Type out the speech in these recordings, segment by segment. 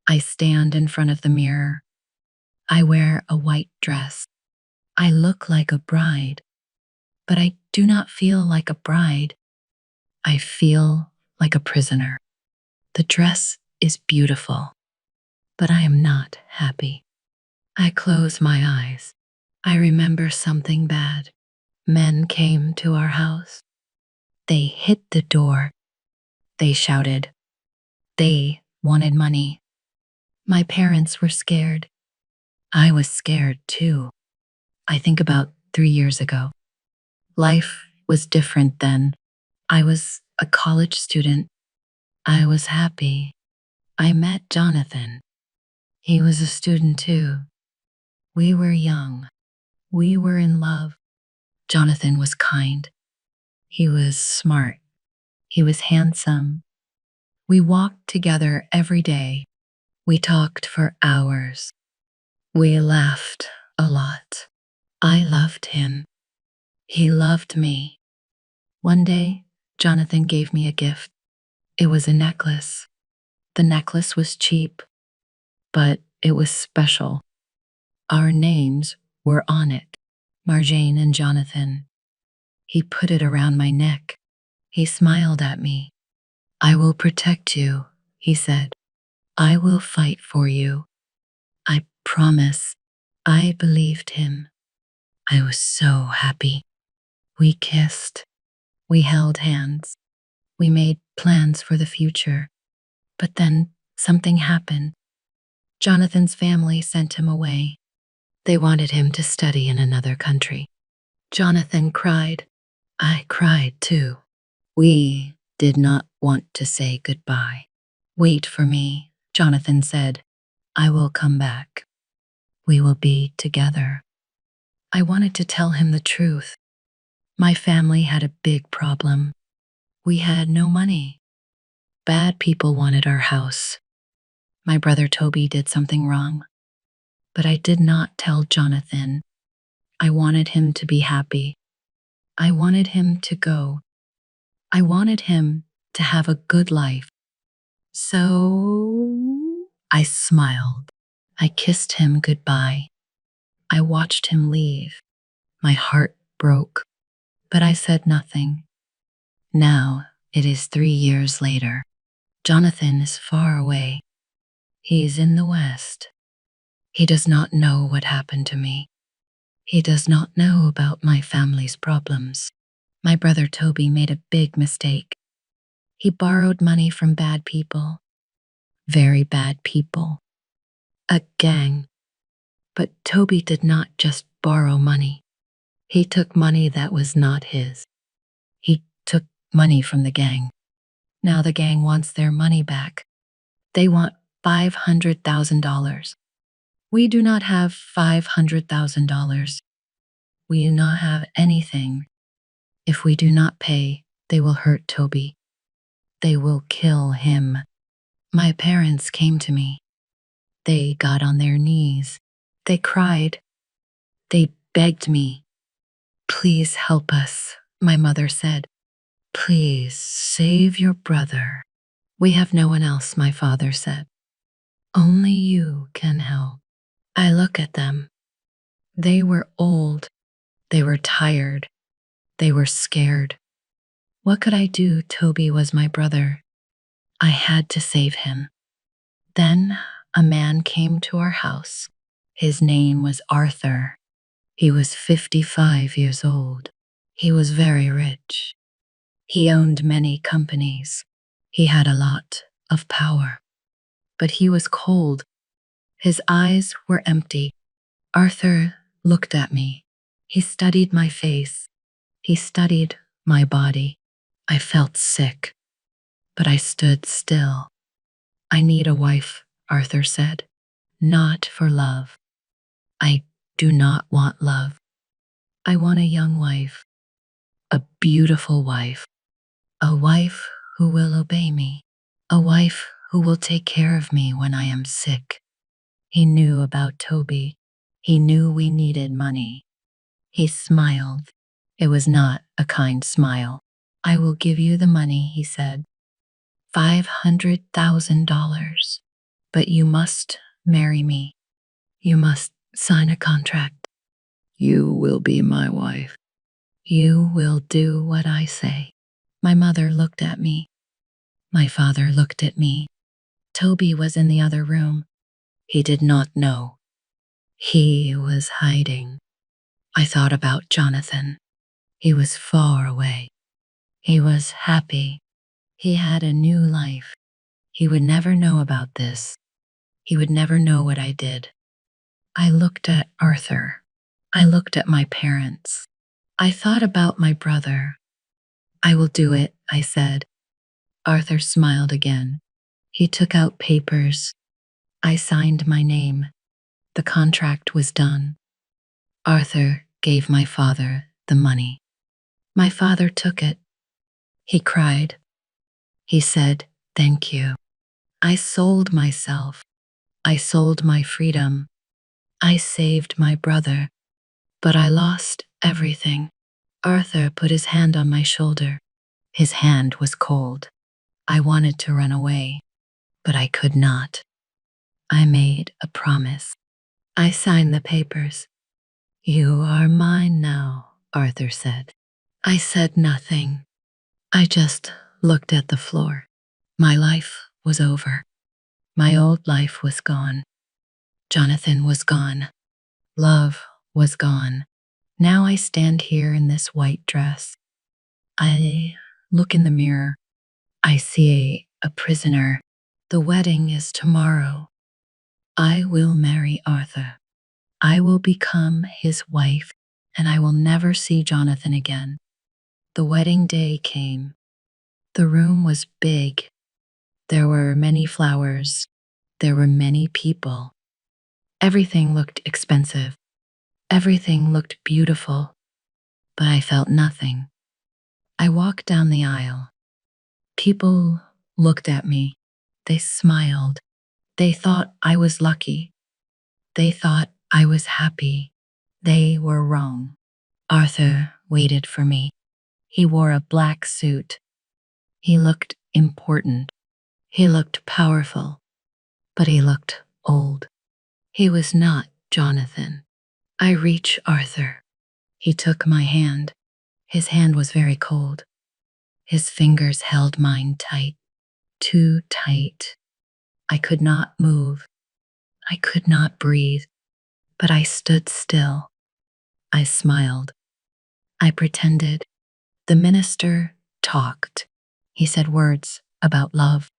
I stand in front of the mirror. I wear a white dress. I look like a bride, but I do not feel like a bride. I feel like a prisoner. The dress is beautiful, but I am not happy. I close my eyes. I remember something bad. Men came to our house. They hit the door. They shouted. They wanted money. My parents were scared. I was scared too. I think about 3 years ago. Life was different then. I was a college student. I was happy. I met Jonathan. He was a student too. We were young. We were in love. Jonathan was kind. He was smart. He was handsome. We walked together every day. We talked for hours. We laughed a lot. I loved him. He loved me. One day, Jonathan gave me a gift. It was a necklace. The necklace was cheap, but it was special. Our names were on it, Marjane and Jonathan. He put it around my neck. He smiled at me. I will protect you, he said. I will fight for you. I promise. I believed him. I was so happy. We kissed. We held hands. We made plans for the future. But then something happened. Jonathan's family sent him away. They wanted him to study in another country. Jonathan cried. I cried too. We did not want to say goodbye. Wait for me, Jonathan said. I will come back. We will be together. I wanted to tell him the truth. My family had a big problem. We had no money. Bad people wanted our house. My brother Toby did something wrong. But I did not tell Jonathan. I wanted him to be happy. I wanted him to go. I wanted him to have a good life. So I smiled. I kissed him goodbye. I watched him leave. My heart broke, but I said nothing. Now it is 3 years later. Jonathan is far away. He is in the West. He does not know what happened to me. He does not know about my family's problems. My brother Toby made a big mistake. He borrowed money from bad people. Very bad people. A gang. But Toby did not just borrow money. He took money that was not his. He took money from the gang. Now the gang wants their money back. They want $500,000. We do not have $500,000. We do not have anything. If we do not pay, they will hurt Toby. They will kill him. My parents came to me. They got on their knees. They cried. They begged me. Please help us, my mother said. Please save your brother. We have no one else, my father said. Only you can help. I look at them. They were old. They were tired. They were scared. What could I do? Toby was my brother. I had to save him. Then a man came to our house. His name was Arthur. He was 55 years old. He was very rich. He owned many companies. He had a lot of power. But he was cold. His eyes were empty. Arthur looked at me. He studied my face. He studied my body. I felt sick, but I stood still. I need a wife, Arthur said. Not for love. I do not want love. I want a young wife. A beautiful wife. A wife who will obey me. A wife who will take care of me when I am sick. He knew about Toby. He knew we needed money. He smiled. It was not a kind smile. I will give you the money, he said. $500,000. But you must marry me. You must sign a contract. You will be my wife. You will do what I say. My mother looked at me. My father looked at me. Toby was in the other room. He did not know. He was hiding. I thought about Jonathan. He was far away. He was happy. He had a new life. He would never know about this. He would never know what I did. I looked at Arthur. I looked at my parents. I thought about my brother. I will do it, I said. Arthur smiled again. He took out papers. I signed my name. The contract was done. Arthur gave my father the money. My father took it. He cried. He said, "Thank you." I sold myself. I sold my freedom. I saved my brother, but I lost everything. Arthur put his hand on my shoulder. His hand was cold. I wanted to run away, but I could not. I made a promise. I signed the papers. "You are mine now," Arthur said. I said nothing. I just looked at the floor. My life was over. My old life was gone. Jonathan was gone. Love was gone. Now I stand here in this white dress. I look in the mirror. I see a prisoner. The wedding is tomorrow. I will marry Arthur. I will become his wife, and I will never see Jonathan again. The wedding day came. The room was big. There were many flowers. There were many people. Everything looked expensive. Everything looked beautiful, but I felt nothing. I walked down the aisle. People looked at me. They smiled. They thought I was lucky. They thought I was happy. They were wrong. Arthur waited for me. He wore a black suit. He looked important. He looked powerful, but he looked old. He was not Jonathan. I reached Arthur. He took my hand. His hand was very cold. His fingers held mine tight, too tight. I could not move. I could not breathe, but I stood still. I smiled. I pretended. The minister talked. He said words about love.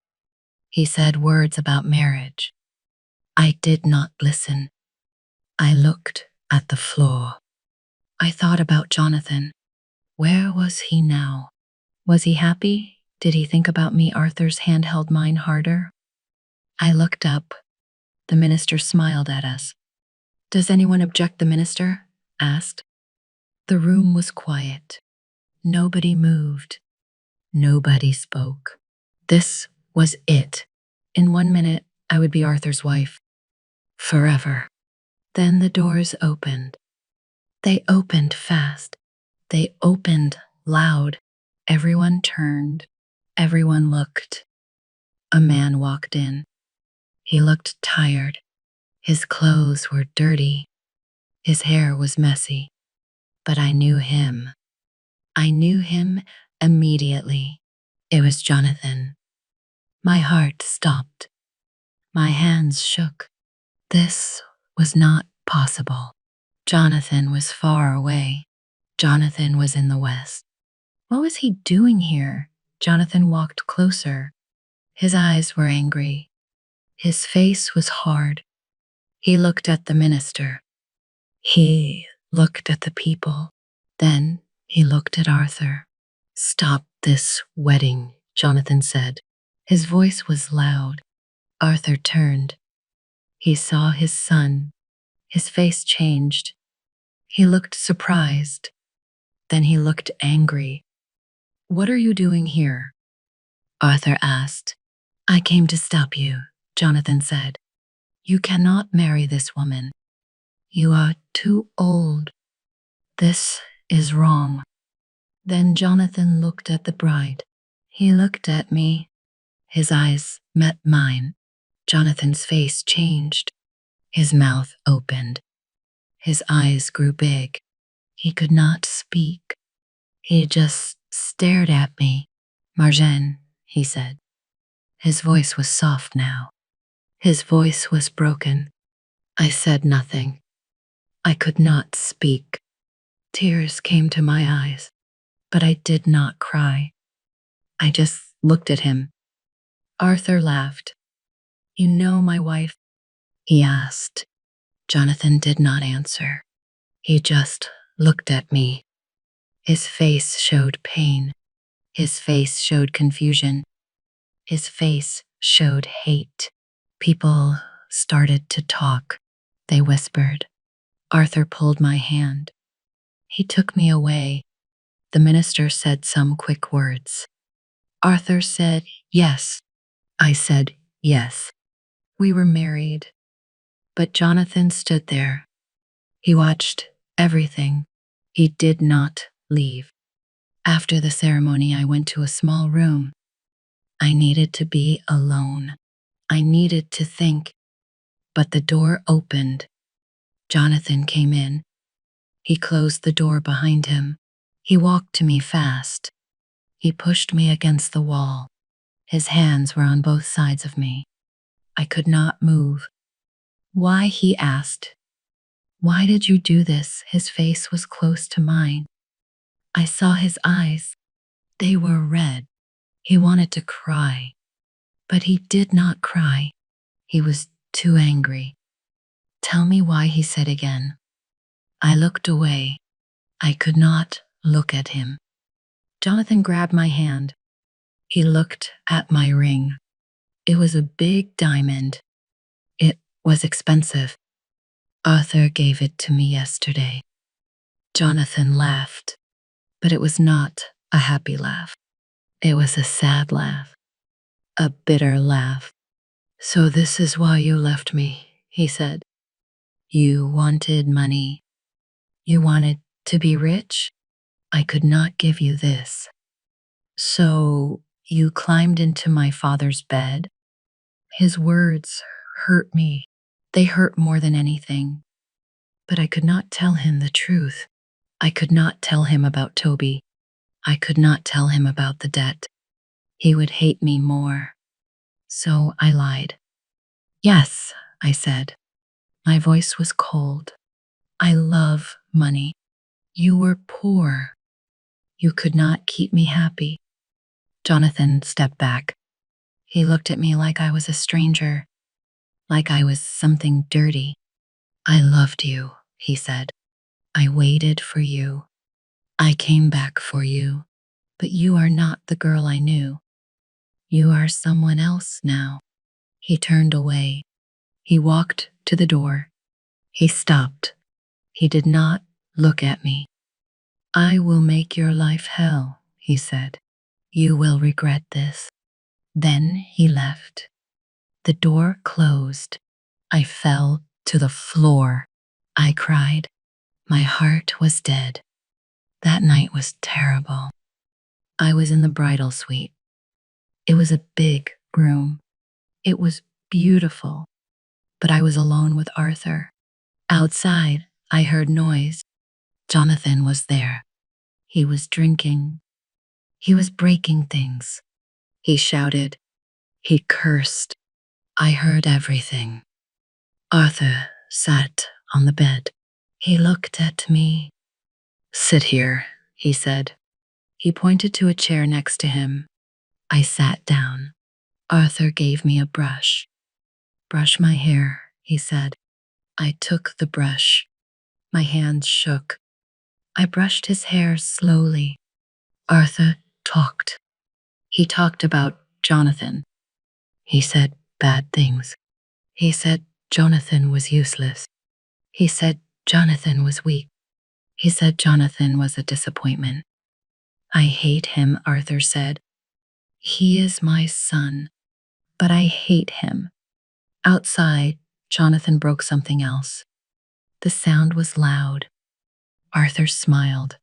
He said words about marriage. I did not listen. I looked at the floor. I thought about Jonathan. Where was he now? Was he happy? Did he think about me? Arthur's hand held mine harder. I looked up. The minister smiled at us. "Does anyone object?" the minister asked. The room was quiet. Nobody moved. Nobody spoke. This was it. In 1 minute, I would be Arthur's wife. Forever. Then the doors opened. They opened fast. They opened loud. Everyone turned. Everyone looked. A man walked in. He looked tired. His clothes were dirty. His hair was messy. But I knew him. I knew him immediately. It was Jonathan. My heart stopped. My hands shook. This was not possible. Jonathan was far away. Jonathan was in the West. What was he doing here? Jonathan walked closer. His eyes were angry. His face was hard. He looked at the minister. He looked at the people. Then he looked at Arthur. "Stop this wedding," Jonathan said. His voice was loud. Arthur turned. He saw his son. His face changed. He looked surprised. Then he looked angry. "What are you doing here?" Arthur asked. "I came to stop you," Jonathan said. "You cannot marry this woman. You are too old. This is wrong." Then Jonathan looked at the bride. He looked at me. His eyes met mine. Jonathan's face changed. His mouth opened. His eyes grew big. He could not speak. He just stared at me. Marjane, he said. His voice was soft now. His voice was broken. I said nothing. I could not speak. Tears came to my eyes, but I did not cry. I just looked at him. Arthur laughed. You know my wife? He asked. Jonathan did not answer. He just looked at me. His face showed pain. His face showed confusion. His face showed hate. People started to talk. They whispered. Arthur pulled my hand. He took me away. The minister said some quick words. Arthur said yes. I said yes. We were married. But Jonathan stood there. He watched everything. He did not leave. After the ceremony, I went to a small room. I needed to be alone. I needed to think. But the door opened. Jonathan came in. He closed the door behind him. He walked to me fast. He pushed me against the wall. His hands were on both sides of me. I could not move. Why? He asked. Why did you do this? His face was close to mine. I saw his eyes. They were red. He wanted to cry. But he did not cry. He was too angry. Tell me why, he said again. I looked away. I could not look at him. Jonathan grabbed my hand. He looked at my ring. It was a big diamond. It was expensive. Arthur gave it to me yesterday. Jonathan laughed, but it was not a happy laugh. It was a sad laugh, a bitter laugh. So this is why you left me, he said. You wanted money. You wanted to be rich. I could not give you this. So you climbed into my father's bed. His words hurt me. They hurt more than anything. But I could not tell him the truth. I could not tell him about Toby. I could not tell him about the debt. He would hate me more. So I lied. Yes, I said. My voice was cold. I love money. You were poor. You could not keep me happy. Jonathan stepped back. He looked at me like I was a stranger, like I was something dirty. I loved you, he said. I waited for you. I came back for you. But you are not the girl I knew. You are someone else now. He turned away. He walked to the door. He stopped. He did not look at me. I will make your life hell, he said. You will regret this. Then he left. The door closed. I fell to the floor. I cried. My heart was dead. That night was terrible. I was in the bridal suite. It was a big room. It was beautiful. But I was alone with Arthur. Outside, I heard noise. Jonathan was there. He was drinking. He was breaking things. He shouted. He cursed. I heard everything. Arthur sat on the bed. He looked at me. Sit here, he said. He pointed to a chair next to him. I sat down. Arthur gave me a brush. Brush my hair, he said. I took the brush. My hands shook. I brushed his hair slowly. Arthur talked. He talked about Jonathan. He said bad things. He said Jonathan was useless. He said Jonathan was weak. He said Jonathan was a disappointment. I hate him, Arthur said. He is my son, but I hate him. Outside, Jonathan broke something else. The sound was loud. Arthur smiled.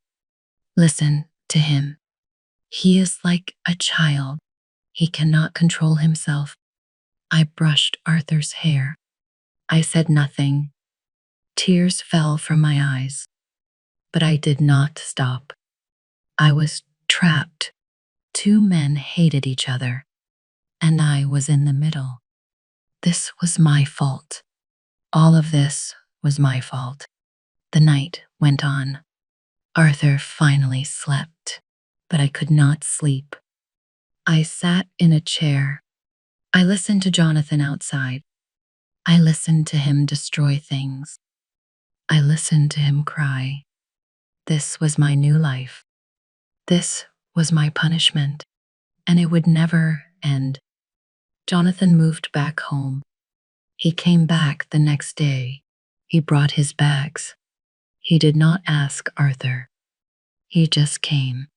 Listen to him. He is like a child. He cannot control himself. I brushed Arthur's hair. I said nothing. Tears fell from my eyes. But I did not stop. I was trapped. Two men hated each other, and I was in the middle. This was my fault. All of this was my fault. The night went on. Arthur finally slept, but I could not sleep. I sat in a chair. I listened to Jonathan outside. I listened to him destroy things. I listened to him cry. This was my new life. This was my punishment, and it would never end. Jonathan moved back home. He came back the next day. He brought his bags. He did not ask Arthur. He just came.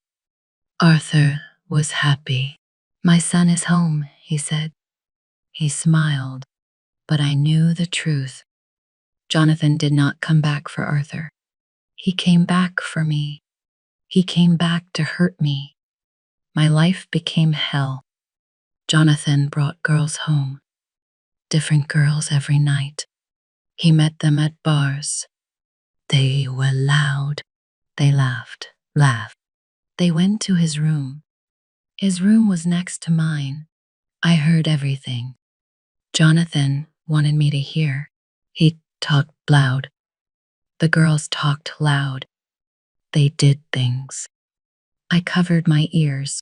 Arthur was happy. My son is home, he said. He smiled, but I knew the truth. Jonathan did not come back for Arthur. He came back for me. He came back to hurt me. My life became hell. Jonathan brought girls home. Different girls every night. He met them at bars. They were loud. They laughed. They went to his room. His room was next to mine. I heard everything. Jonathan wanted me to hear. He talked loud. The girls talked loud. They did things. I covered my ears,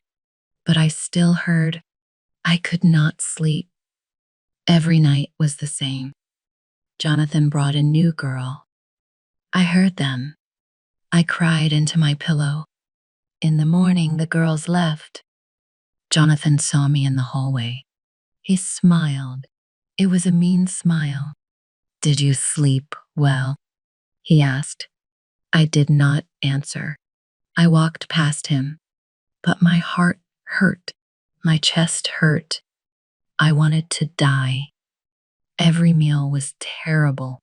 but I still heard. I could not sleep. Every night was the same. Jonathan brought a new girl. I heard them. I cried into my pillow. In the morning, the girls left. Jonathan saw me in the hallway. He smiled. It was a mean smile. Did you sleep well? He asked. I did not answer. I walked past him, but my heart hurt. My chest hurt. I wanted to die. Every meal was terrible.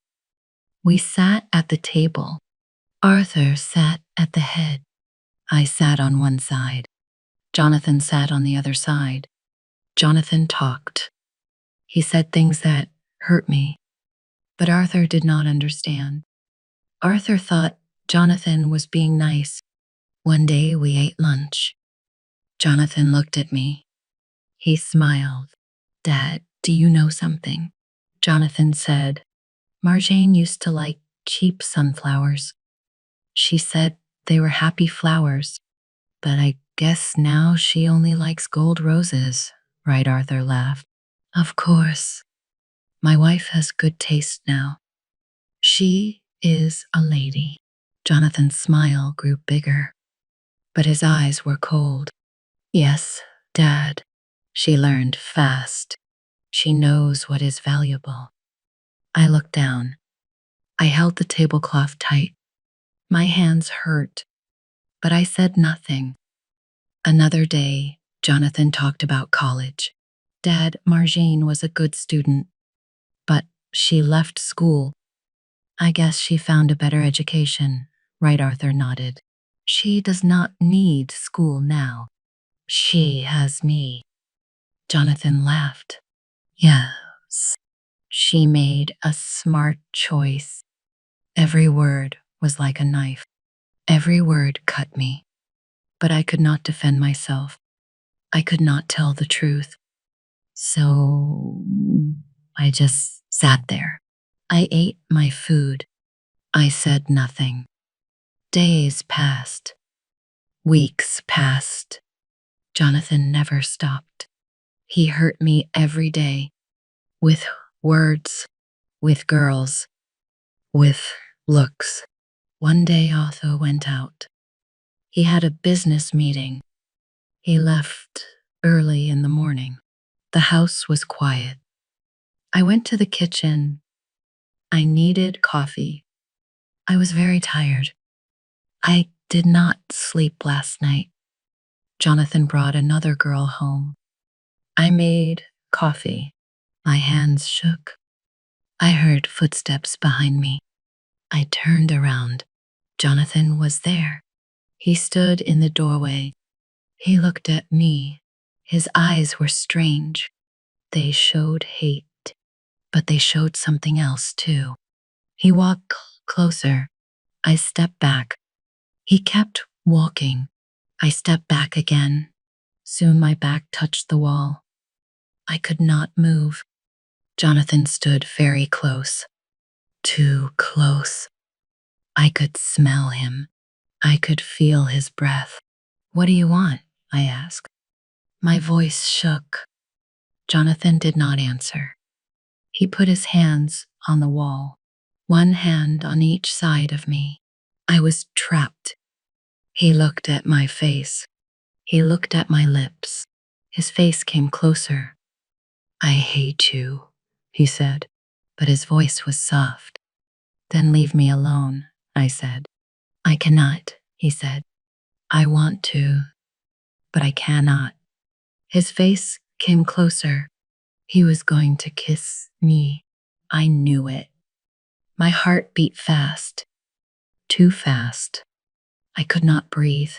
We sat at the table. Arthur sat at the head. I sat on one side. Jonathan sat on the other side. Jonathan talked. He said things that hurt me, but Arthur did not understand. Arthur thought Jonathan was being nice. One day we ate lunch. Jonathan looked at me. He smiled. Dad, do you know something? Jonathan said, Marjane used to like cheap sunflowers. She said they were happy flowers, but I guess now she only likes gold roses, right? Arthur laughed. Of course. My wife has good taste now. She is a lady. Jonathan's smile grew bigger, but his eyes were cold. Yes, Dad. She learned fast. She knows what is valuable. I looked down. I held the tablecloth tight. My hands hurt, but I said nothing. Another day, Jonathan talked about college. Dad, Marjane was a good student, but she left school. I guess she found a better education, right? Arthur nodded. She does not need school now. She has me. Jonathan laughed. Yes, she made a smart choice. Every word was like a knife. Every word cut me. But I could not defend myself. I could not tell the truth. So I just sat there. I ate my food. I said nothing. Days passed. Weeks passed. Jonathan never stopped. He hurt me every day. With words, with girls, with looks. One day Otho went out. He had a business meeting. He left early in the morning. The house was quiet. I went to the kitchen. I needed coffee. I was very tired. I did not sleep last night. Jonathan brought another girl home. I made coffee. My hands shook. I heard footsteps behind me. I turned around. Jonathan was there. He stood in the doorway. He looked at me. His eyes were strange. They showed hate, but they showed something else too. He walked closer. I stepped back. He kept walking. I stepped back again. Soon my back touched the wall. I could not move. Jonathan stood very close. Too close. I could smell him. I could feel his breath. "What do you want?" I asked. My voice shook. Jonathan did not answer. He put his hands on the wall, one hand on each side of me. I was trapped. He looked at my face. He looked at my lips. His face came closer. "I hate you," he said, but his voice was soft. "Then leave me alone," I said. "I cannot," he said. "I want to, but I cannot." His face came closer. He was going to kiss me. I knew it. My heart beat fast, too fast. I could not breathe.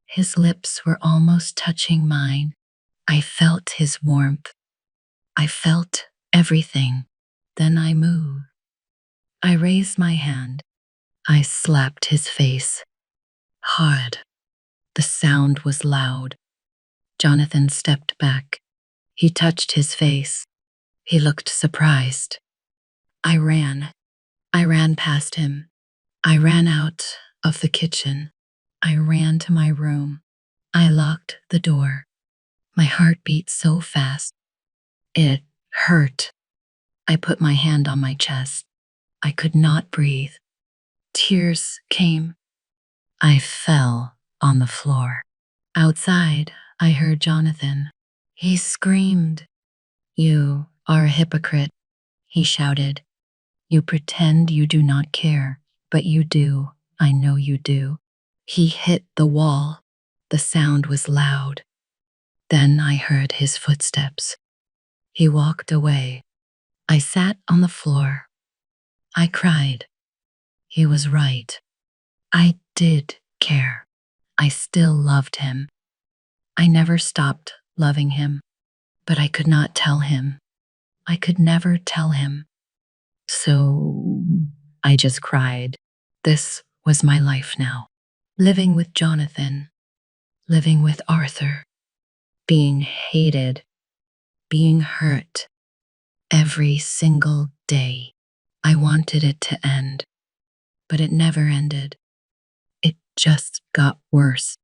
His lips were almost touching mine. I felt his warmth. I felt everything. Then I moved. I raised my hand. I slapped his face. Hard. The sound was loud. Jonathan stepped back. He touched his face. He looked surprised. I ran. I ran past him. I ran out of the kitchen. I ran to my room. I locked the door. My heart beat so fast. It hurt. I put my hand on my chest. I could not breathe. Tears came. I fell on the floor. Outside, I heard Jonathan. He screamed. "You are a hypocrite," he shouted. "You pretend you do not care, but you do. I know you do." He hit the wall. The sound was loud. Then I heard his footsteps. He walked away. I sat on the floor. I cried. He was right. I did care. I still loved him. I never stopped loving him, but I could not tell him. I could never tell him. So I just cried. This was my life now. Living with Jonathan, living with Arthur, being hated, being hurt every single day. I wanted it to end, but it never ended. It just got worse.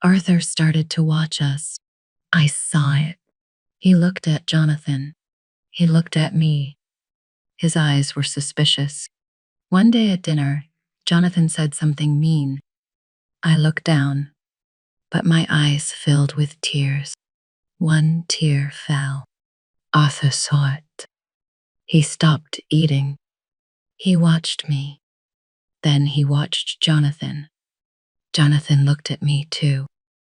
Arthur started to watch us. I saw it. He looked at Jonathan. He looked at me. His eyes were suspicious. One day at dinner, Jonathan said something mean. I looked down, but my eyes filled with tears. One tear fell. Arthur saw it. He stopped eating. He watched me. Then he watched Jonathan. Jonathan looked at me too.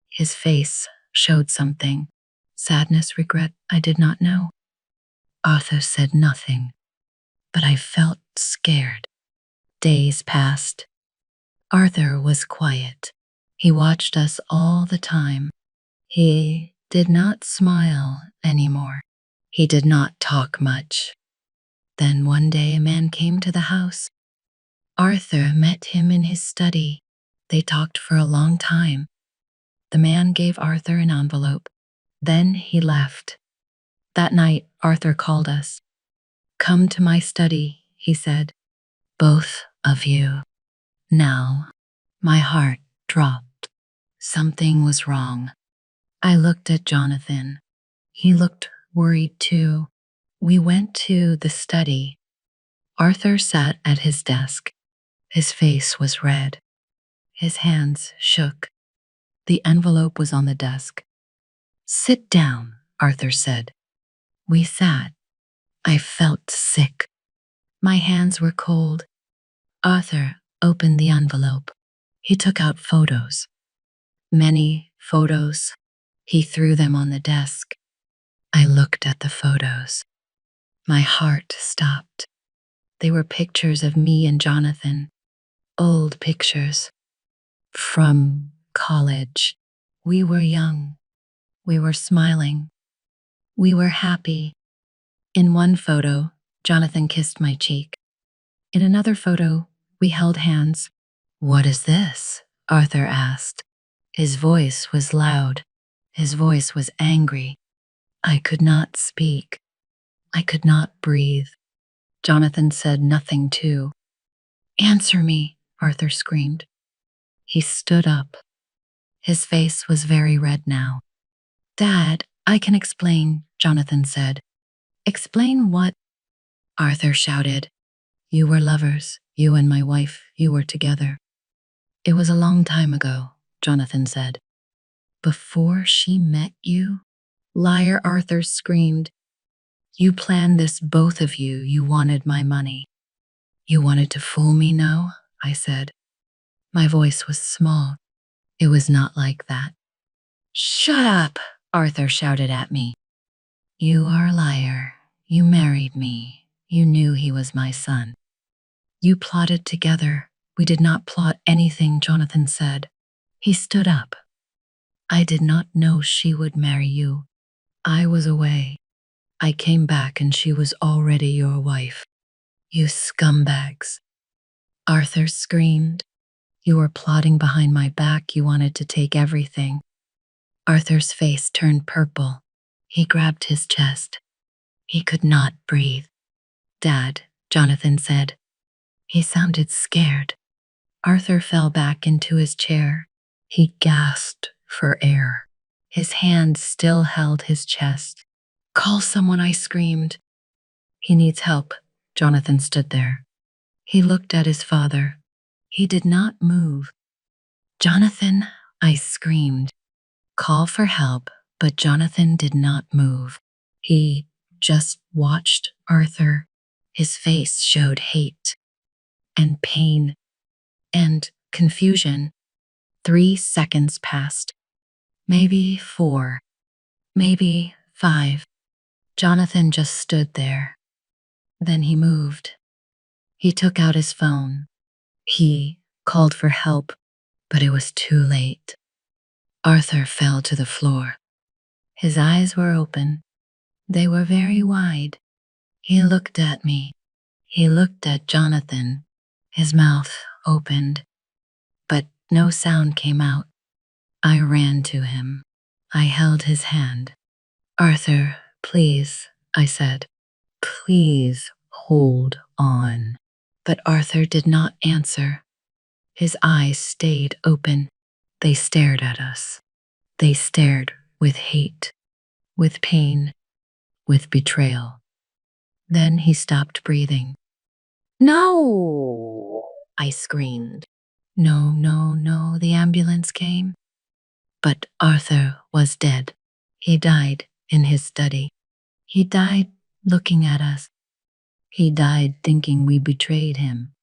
His face showed something. Sadness, regret, I did not know. Arthur said nothing, but I felt scared. Days passed. Arthur was quiet. He watched us all the time. He did not smile anymore. He did not talk much. Then one day a man came to the house. Arthur met him in his study. They talked for a long time. The man gave Arthur an envelope. Then he left. That night, Arthur called us. "Come to my study," he said. "Both of you." Now, my heart dropped. Something was wrong. I looked at Jonathan. He looked worried too. We went to the study. Arthur sat at his desk. His face was red. His hands shook. The envelope was on the desk. "Sit down," Arthur said. We sat. I felt sick. My hands were cold. Arthur opened the envelope. He took out photos. Many photos. He threw them on the desk. I looked at the photos. My heart stopped. They were pictures of me and Jonathan. Old pictures. From college. We were young. We were smiling. We were happy. In one photo, Jonathan kissed my cheek. In another photo, we held hands. "What is this?" Arthur asked. His voice was loud. His voice was angry. I could not speak. I could not breathe. Jonathan said nothing too. "Answer me," Arthur screamed. He stood up. His face was very red now. "Dad, I can explain," Jonathan said. "Explain what?" Arthur shouted. "You were lovers. You and my wife, you were together." "It was a long time ago," Jonathan said. "Before she met you?" Liar, Arthur screamed. "You planned this, both of you. You wanted my money." "You wanted to fool me, no?" I said. My voice was small. "It was not like that." "Shut up!" Arthur shouted at me. "You are a liar. You married me. You knew he was my son. You plotted together." "We did not plot anything," Jonathan said. He stood up. "I did not know she would marry you. I was away. I came back and she was already your wife." "You scumbags!" Arthur screamed. "You were plotting behind my back. You wanted to take everything." Arthur's face turned purple. He grabbed his chest. He could not breathe. "Dad," Jonathan said. He sounded scared. Arthur fell back into his chair. He gasped for air. His hand still held his chest. "Call someone," I screamed. "He needs help." Jonathan stood there. He looked at his father. He did not move. "Jonathan," I screamed. "Call for help," but Jonathan did not move. He just watched Arthur. His face showed hate and pain and confusion. 3 seconds passed. Maybe 4. Maybe 5. Jonathan just stood there. Then he moved. He took out his phone. He called for help, but it was too late. Arthur fell to the floor. His eyes were open. They were very wide. He looked at me. He looked at Jonathan. His mouth opened, but no sound came out. I ran to him. I held his hand. "Arthur, please," I said. "Please hold on." But Arthur did not answer. His eyes stayed open. They stared at us. They stared with hate, with pain, with betrayal. Then he stopped breathing. "No!" I screamed. No, no, no, the ambulance came. But Arthur was dead. He died in his study. He died looking at us. He died thinking we betrayed him.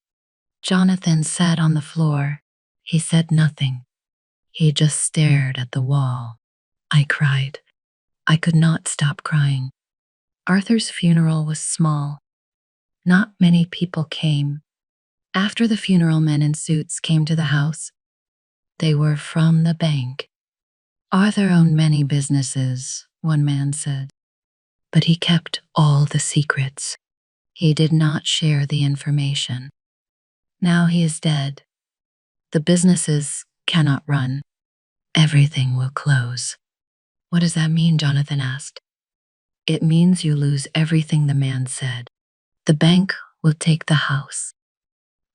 Jonathan sat on the floor. He said nothing. He just stared at the wall. I cried. I could not stop crying. Arthur's funeral was small. Not many people came. After the funeral, men in suits came to the house. They were from the bank. "Arthur owned many businesses," one man said, "but he kept all the secrets. He did not share the information. Now he is dead. The businesses cannot run. Everything will close." "What does that mean?" Jonathan asked. "It means you lose everything," the man said. "The bank will take the house,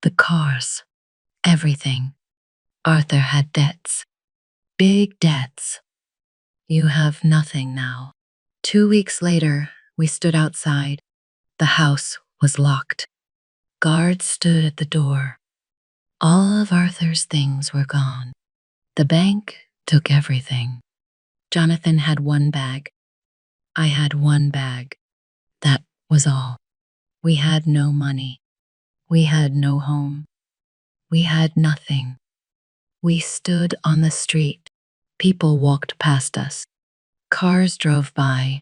the cars, everything." Arthur had debts, big debts. "You have nothing now." 2 weeks later, we stood outside. The house was locked. Guards stood at the door. All of Arthur's things were gone. The bank took everything. Jonathan had one bag. I had one bag. That was all. We had no money. We had no home. We had nothing. We stood on the street. People walked past us. Cars drove by.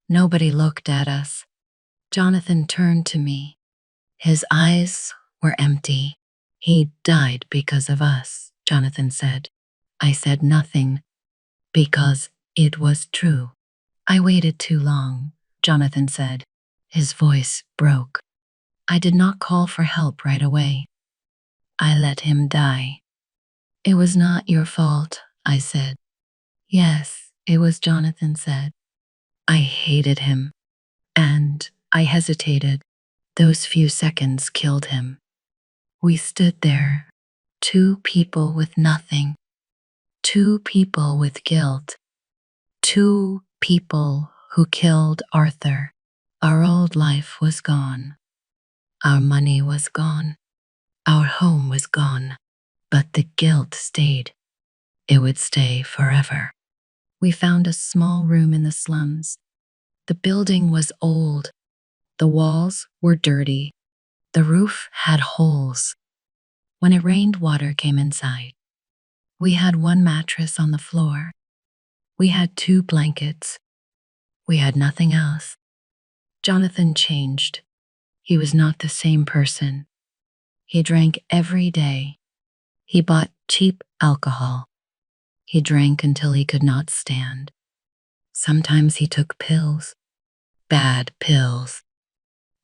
Nobody looked at us. Jonathan turned to me. His eyes were empty. "He died because of us," Jonathan said. I said nothing because it was true. I waited too long, Jonathan said. His voice broke. I did not call for help right away. I let him die. It was not your fault, I said. Yes, it was, Jonathan said. I hated him. And I hesitated. Those few seconds killed him. We stood there, two people with nothing, two people with guilt, two people who killed Arthur. Our old life was gone. Our money was gone. Our home was gone. But the guilt stayed. It would stay forever. We found a small room in the slums. The building was old. The walls were dirty. The roof had holes. When it rained, water came inside. We had one mattress on the floor. We had two blankets. We had nothing else. Jonathan changed. He was not the same person. He drank every day. He bought cheap alcohol. He drank until he could not stand. Sometimes he took pills. Bad pills.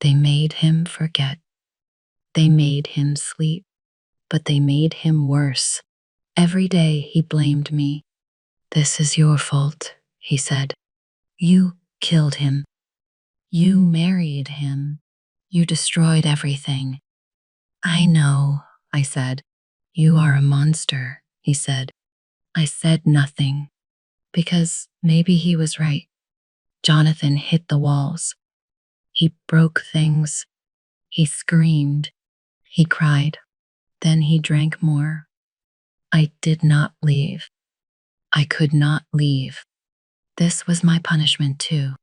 They made him forget. They made him sleep. But they made him worse. Every day he blamed me. This is your fault, he said. You killed him. You married him. You destroyed everything. I know, I said. You are a monster, he said. I said nothing, because maybe he was right. Jonathan hit the walls. He broke things. He screamed. He cried. Then he drank more. I did not leave. I could not leave. This was my punishment too.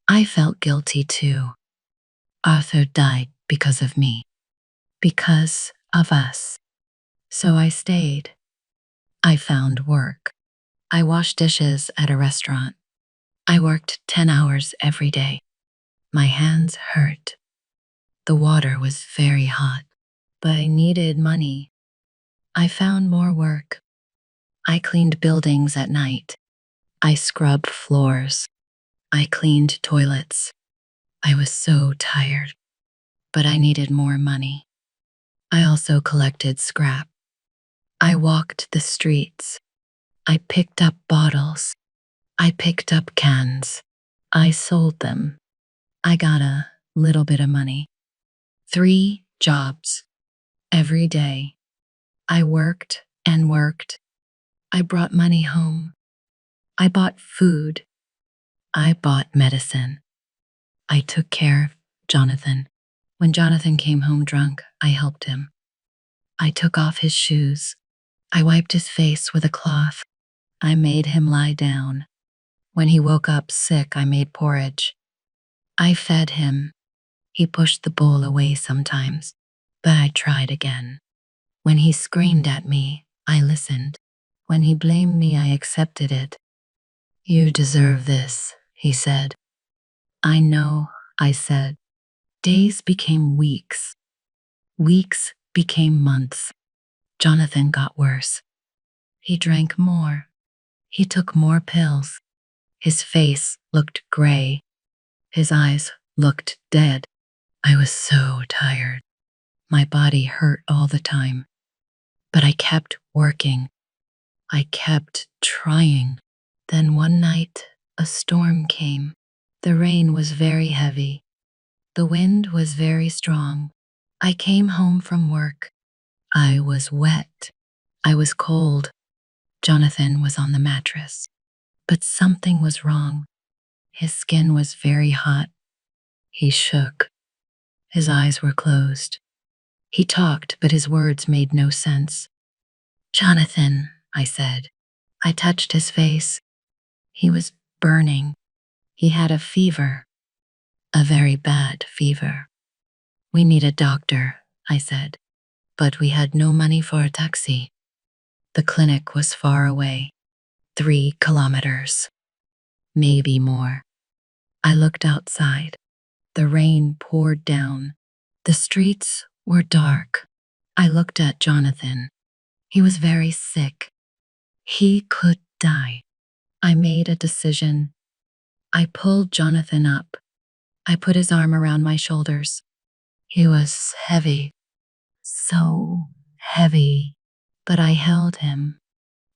I felt guilty too. Arthur died because of me. Because of us. So I stayed. I found work. I washed dishes at a restaurant. I worked 10 hours every day. My hands hurt. The water was very hot, but I needed money. I found more work. I cleaned buildings at night. I scrubbed floors. I cleaned toilets. I was so tired, but I needed more money. I also collected scrap. I walked the streets. I picked up bottles. I picked up cans. I sold them. I got a little bit of money. 3 jobs. Every day. I worked and worked. I brought money home. I bought food. I bought medicine. I took care of Jonathan. When Jonathan came home drunk, I helped him. I took off his shoes. I wiped his face with a cloth. I made him lie down. When he woke up sick, I made porridge. I fed him. He pushed the bowl away sometimes, but I tried again. When he screamed at me, I listened. When he blamed me, I accepted it. You deserve this, he said. I know, I said. Days became weeks. Weeks became months. Jonathan got worse. He drank more. He took more pills. His face looked gray. His eyes looked dead. I was so tired. My body hurt all the time. But I kept working. I kept trying. Then one night, a storm came. The rain was very heavy. The wind was very strong. I came home from work. I was wet. I was cold. Jonathan was on the mattress. But something was wrong. His skin was very hot. He shook. His eyes were closed. He talked, but his words made no sense. Jonathan, I said. I touched his face. He was burning. He had a fever. A very bad fever. We need a doctor, I said. But we had no money for a taxi. The clinic was far away. 3 kilometers. Maybe more. I looked outside. The rain poured down. The streets were dark. I looked at Jonathan. He was very sick. He could die. I made a decision. I pulled Jonathan up. I put his arm around my shoulders. He was heavy, so heavy, but I held him.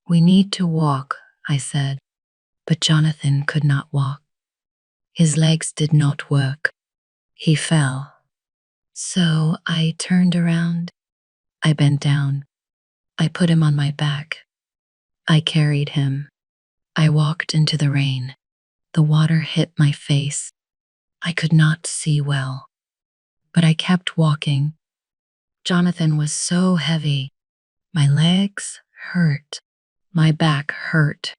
We need to walk, I said, but Jonathan could not walk. His legs did not work. He fell. So I turned around. I bent down. I put him on my back. I carried him. I walked into the rain. The water hit my face. I could not see well, but I kept walking. Jonathan was so heavy. My legs hurt. My back hurt,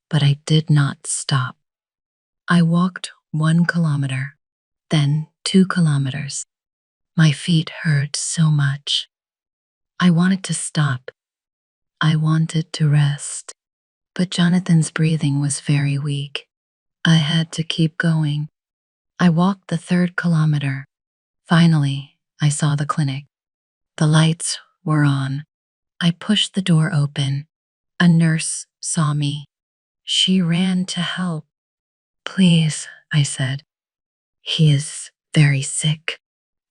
but I did not stop. I walked 1 kilometer, then 2 kilometers. My feet hurt so much. I wanted to stop. I wanted to rest, but Jonathan's breathing was very weak. I had to keep going. I walked the 3rd kilometer. Finally, I saw the clinic. The lights were on. I pushed the door open. A nurse saw me. She ran to help. Please, I said. He is very sick.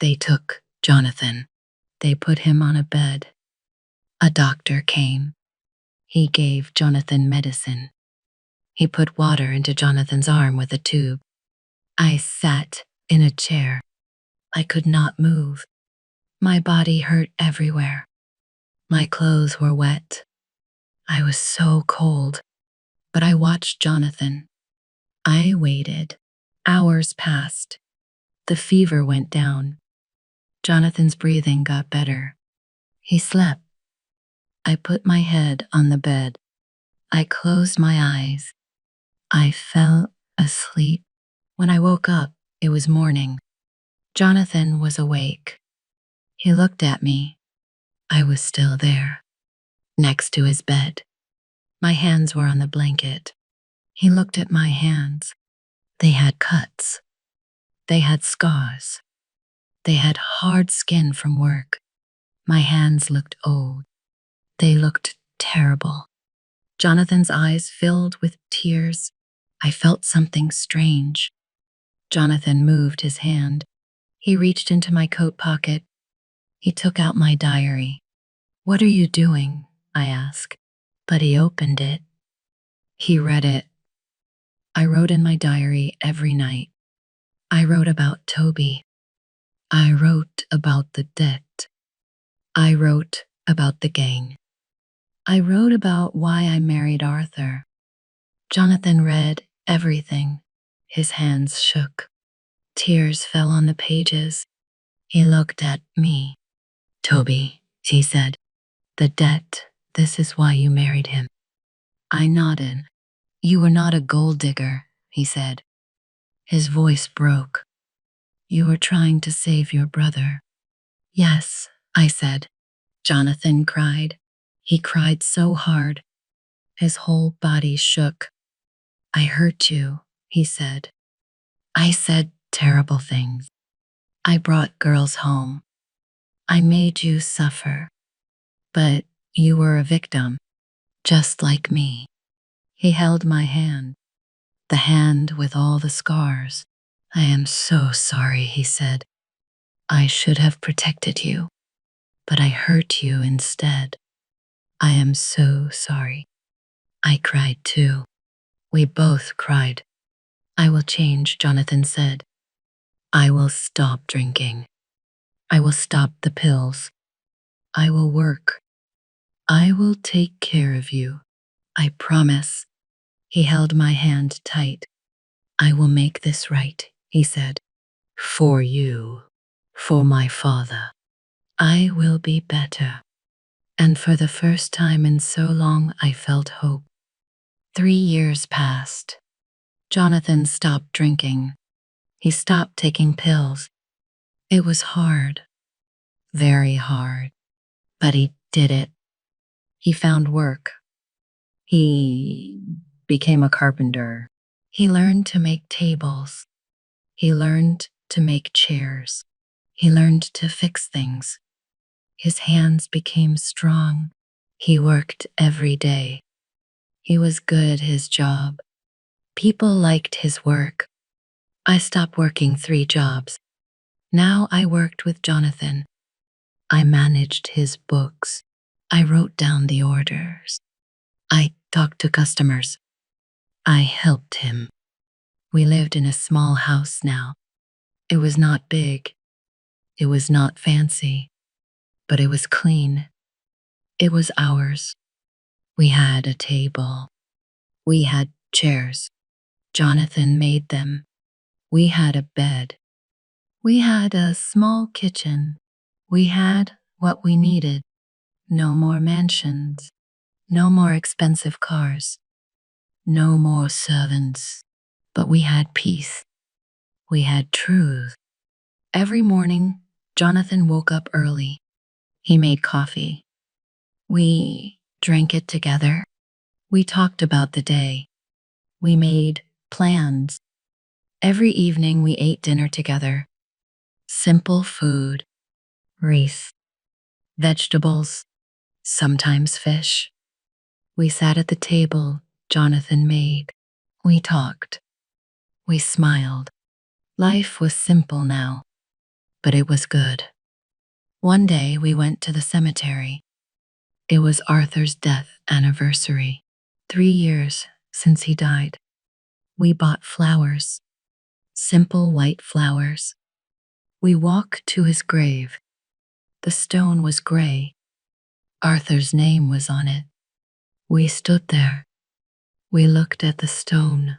They took Jonathan. They put him on a bed. A doctor came. He gave Jonathan medicine. He put water into Jonathan's arm with a tube. I sat in a chair. I could not move. My body hurt everywhere. My clothes were wet. I was so cold, but I watched Jonathan. I waited. Hours passed. The fever went down. Jonathan's breathing got better. He slept. I put my head on the bed. I closed my eyes. I fell asleep. When I woke up, it was morning. Jonathan was awake. He looked at me. I was still there, next to his bed. My hands were on the blanket. He looked at my hands. They had cuts. They had scars. They had hard skin from work. My hands looked old. They looked terrible. Jonathan's eyes filled with tears. I felt something strange. Jonathan moved his hand. He reached into my coat pocket. He took out my diary. What are you doing? I asked. But he opened it. He read it. I wrote in my diary every night. I wrote about Toby. I wrote about the debt. I wrote about the gang. I wrote about why I married Arthur. Jonathan read everything. His hands shook. Tears fell on the pages. He looked at me. Toby, he said, the debt, this is why you married him. I nodded. You were not a gold digger, he said. His voice broke. You were trying to save your brother. Yes, I said. Jonathan cried. He cried so hard. His whole body shook. I hurt you, he said. I said terrible things. I brought girls home. I made you suffer. But you were a victim, just like me. He held my hand, the hand with all the scars. I am so sorry, he said. I should have protected you, but I hurt you instead. I am so sorry. I cried too. We both cried. I will change, Jonathan said. I will stop drinking. I will stop the pills. I will work. I will take care of you. I promise. He held my hand tight. I will make this right, he said. For you. For my father. I will be better. And for the first time in so long, I felt hope. 3 years passed. Jonathan stopped drinking. He stopped taking pills. It was hard. Very hard. But he did it. He found work. He became a carpenter. He learned to make tables. He learned to make chairs. He learned to fix things. His hands became strong. He worked every day. He was good at his job. People liked his work. I stopped working 3 jobs. Now I worked with Jonathan. I managed his books. I wrote down the orders. I talked to customers. I helped him. We lived in a small house now. It was not big. It was not fancy. But it was clean. It was ours. We had a table. We had chairs. Jonathan made them. We had a bed. We had a small kitchen. We had what we needed. No more mansions. No more expensive cars. No more servants. But we had peace. We had truth. Every morning, Jonathan woke up early. He made coffee. We drank it together. We talked about the day. We made plans. Every evening we ate dinner together. Simple food, rice, vegetables, sometimes fish. We sat at the table Jonathan made. We talked. We smiled. Life was simple now, but it was good. One day we went to the cemetery. It was Arthur's death anniversary. 3 years since he died. We bought flowers. Simple white flowers. We walked to his grave. The stone was gray. Arthur's name was on it. We stood there. We looked at the stone.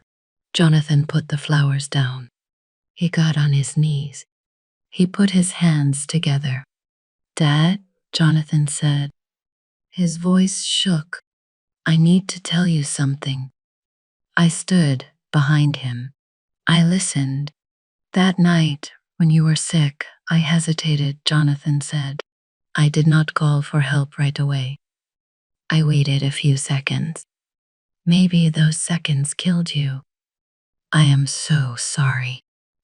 Jonathan put the flowers down. He got on his knees. He put his hands together. "Dad," Jonathan said. His voice shook. "I need to tell you something." I stood behind him. I listened. "That night, when you were sick, I hesitated," Jonathan said. "I did not call for help right away. I waited a few seconds. Maybe those seconds killed you. I am so sorry."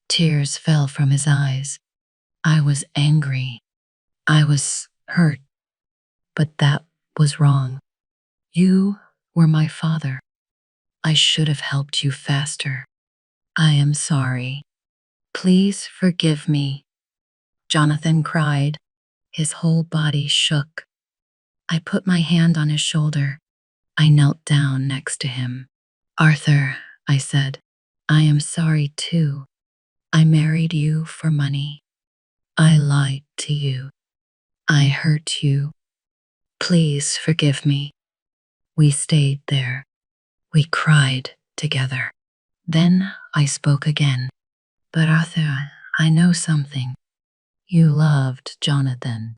Tears fell from his eyes. I was angry. I was hurt. But that was wrong. You were my father. I should have helped you faster. I am sorry. Please forgive me." Jonathan cried. His whole body shook. I put my hand on his shoulder. I knelt down next to him. "Arthur," I said, "I am sorry too. I married you for money. I lied to you. I hurt you. Please forgive me." We stayed there. We cried together. Then I spoke again. "But Arthur, I know something. You loved Jonathan.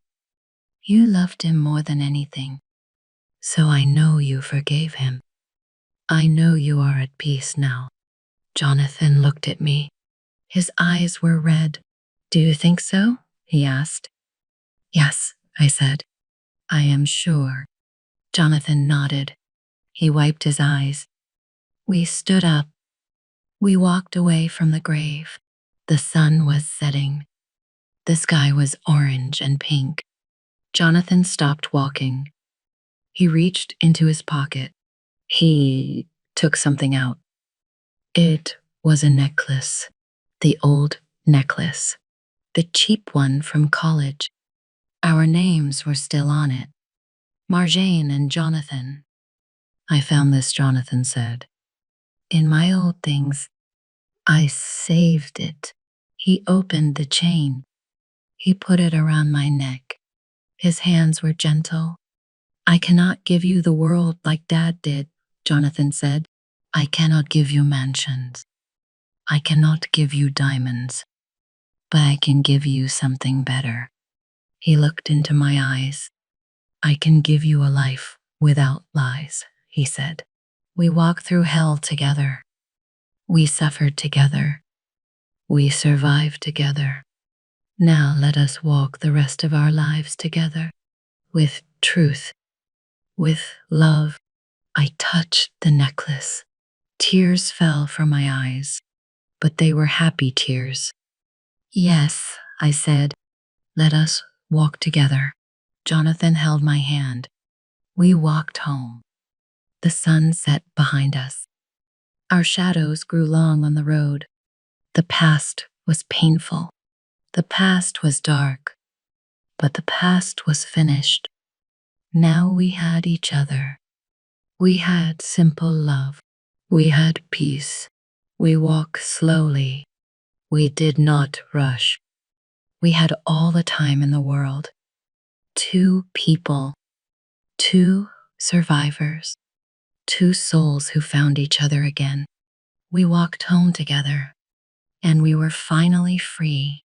You loved him more than anything. So I know you forgave him. I know you are at peace now." Jonathan looked at me. His eyes were red. "Do you think so?" he asked. "Yes," I said. "I am sure." Jonathan nodded. He wiped his eyes. We stood up. We walked away from the grave. The sun was setting. The sky was orange and pink. Jonathan stopped walking. He reached into his pocket. He took something out. It was a necklace. The old necklace. The cheap one from college. Our names were still on it. Marjane and Jonathan. "I found this," Jonathan said. "In my old things. I saved it." He opened the chain. He put it around my neck. His hands were gentle. "I cannot give you the world like Dad did," Jonathan said. "I cannot give you mansions. I cannot give you diamonds. But I can give you something better." He looked into my eyes. "I can give you a life without lies," he said. "We walked through hell together. We suffered together. We survived together. Now let us walk the rest of our lives together, with truth, with love." I touched the necklace. Tears fell from my eyes, but they were happy tears. "Yes," I said, "let us walk together." Jonathan held my hand. We walked home. The sun set behind us. Our shadows grew long on the road. The past was painful. The past was dark. But the past was finished. Now we had each other. We had simple love. We had peace. We walked slowly. We did not rush. We had all the time in the world. Two people, two survivors, two souls who found each other again. We walked home together, and we were finally free.